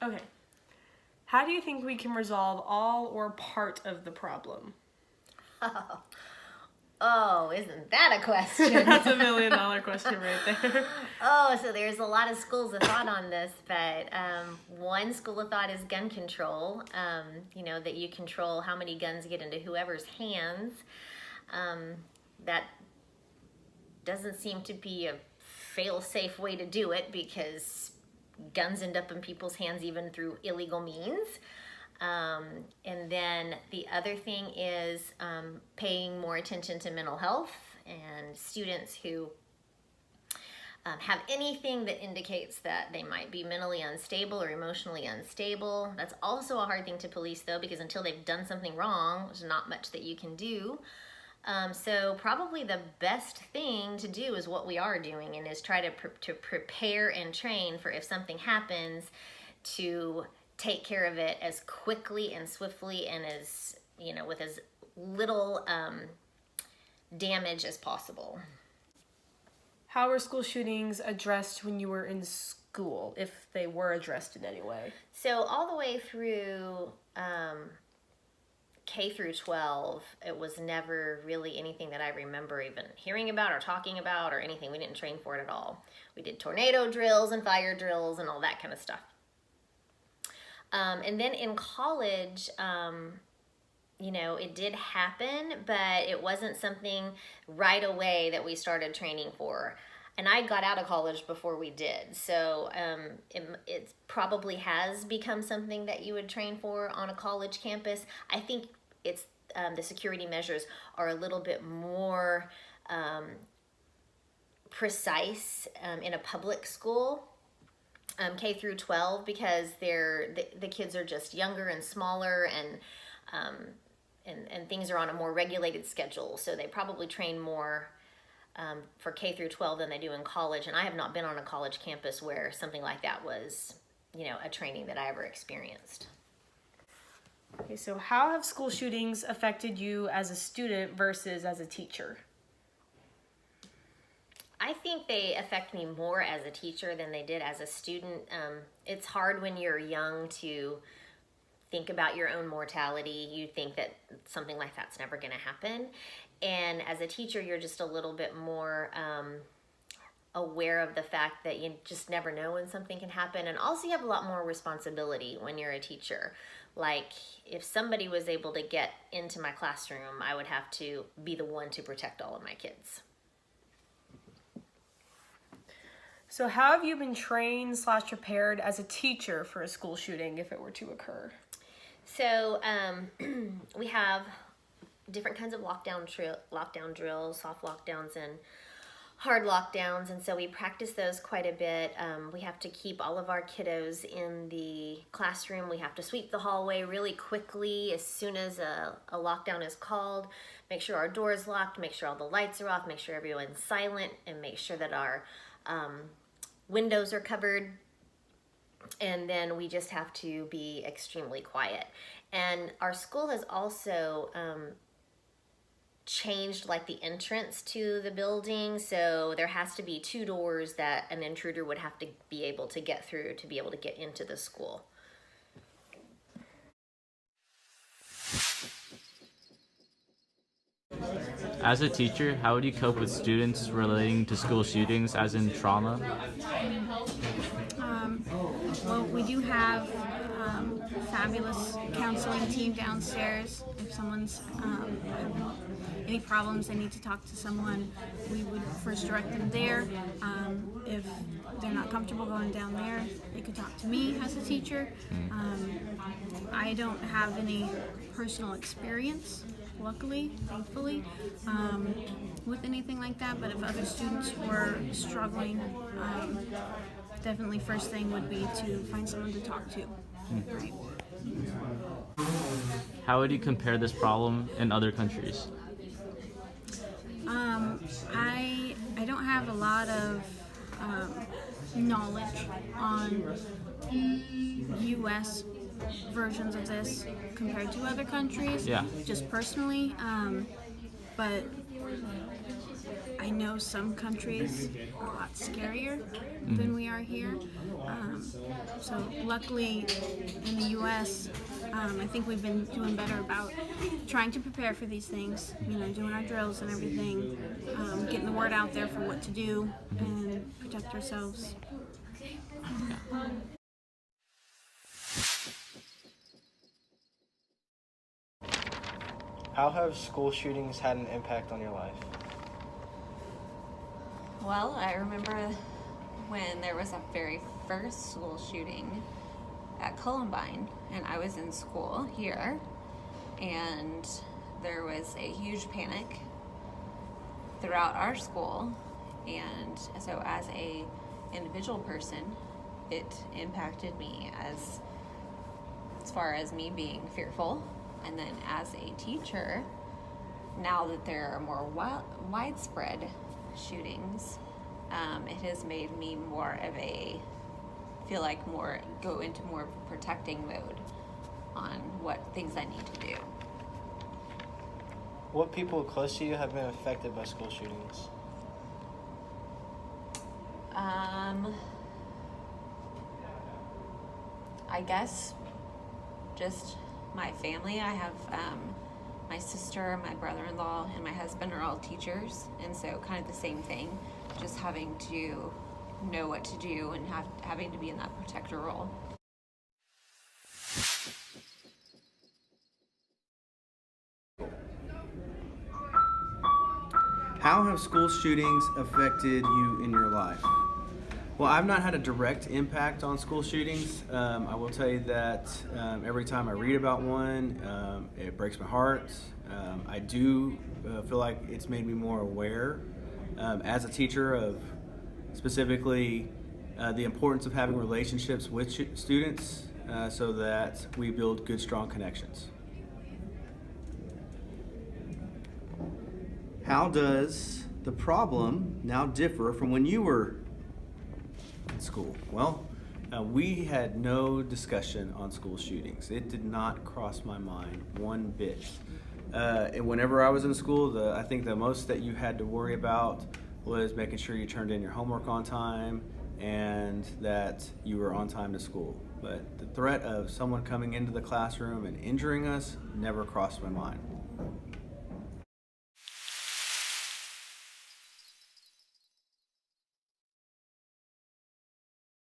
Okay. How do you think we can resolve all or part of the problem? Oh, isn't that a question? That's $1 million question right there. Oh, so there's a lot of schools of thought on this, but one school of thought is gun control. That you control how many guns get into whoever's hands. That doesn't seem to be a fail-safe way to do it because guns end up in people's hands even through illegal means. And then the other thing is paying more attention to mental health and students who have anything that indicates that they might be mentally unstable or emotionally unstable. That's also a hard thing to police though, because until they've done something wrong, there's not much that you can do. So probably the best thing to do is what we are doing, and is try to prepare and train for if something happens, to take care of it as quickly and swiftly and as, with as little damage as possible. How were school shootings addressed when you were in school, if they were addressed in any way? So all the way through K through 12, it was never really anything that I remember even hearing about or talking about or anything. We didn't train for it at all. We did tornado drills and fire drills and all that kind of stuff. And then in college, it did happen, but it wasn't something right away that we started training for. And I got out of college before we did. So it probably has become something that you would train for on a college campus. I think it's the security measures are a little bit more precise in a public school. K through 12, because the kids are just younger and smaller, and things are on a more regulated schedule, so they probably train more for K through 12 than they do in college. And I have not been on a college campus where something like that was, a training that I ever experienced. Okay, so how have school shootings affected you as a student versus as a teacher? I think they affect me more as a teacher than they did as a student. It's hard when you're young to think about your own mortality. You think that something like that's never going to happen. And as a teacher, you're just a little bit more aware of the fact that you just never know when something can happen. And also you have a lot more responsibility when you're a teacher. Like if somebody was able to get into my classroom, I would have to be the one to protect all of my kids. So how have you been trained / prepared as a teacher for a school shooting if it were to occur? So we have different kinds of lockdown drills, soft lockdowns and hard lockdowns, and so we practice those quite a bit. We have to keep all of our kiddos in the classroom. We have to sweep the hallway really quickly as soon as a lockdown is called, make sure our door is locked, make sure all the lights are off, make sure everyone's silent, and make sure that our windows are covered. And then we just have to be extremely quiet. And our school has also changed like the entrance to the building, so there has to be 2 doors that an intruder would have to be able to get through to be able to get into the school. As a teacher, how would you cope with students relating to school shootings, as in trauma? Well, we do have fabulous counseling team downstairs. If someone's having any problems, they need to talk to someone, we would first direct them there. If they're not comfortable going down there, they could talk to me as a teacher. I don't have any personal experience, luckily, thankfully, with anything like that, but if other students were struggling, definitely first thing would be to find someone to talk to. Right. How would you compare this problem in other countries? I don't have a lot of knowledge on U.S. versions of this compared to other countries. Yeah. Just personally, but I know some countries are a lot scarier than we are here. So luckily in the U.S., I think we've been doing better about trying to prepare for these things, doing our drills and everything, getting the word out there for what to do and protect ourselves. How have school shootings had an impact on your life? Well, I remember when there was a very first school shooting at Columbine, and I was in school here, and there was a huge panic throughout our school, and so as a individual person, it impacted me as far as me being fearful. And then as a teacher, now that there are more widespread shootings, it has made me go into more of a protecting mode on what things I need to do. What people close to you have been affected by school shootings? I guess just my family. I have my sister, my brother-in-law, and my husband are all teachers, and so kind of the same thing, just having to know what to do and having to be in that protector role. How have school shootings affected you in your life? Well, I've not had a direct impact on school shootings. I will tell you that every time I read about one, it breaks my heart. I do feel like it's made me more aware as a teacher of specifically the importance of having relationships with students so that we build good, strong connections. How does the problem now differ from when you were in school? Well, we had no discussion on school shootings. It did not cross my mind one bit. And whenever I was in school, I think the most that you had to worry about was making sure you turned in your homework on time and that you were on time to school. But the threat of someone coming into the classroom and injuring us never crossed my mind.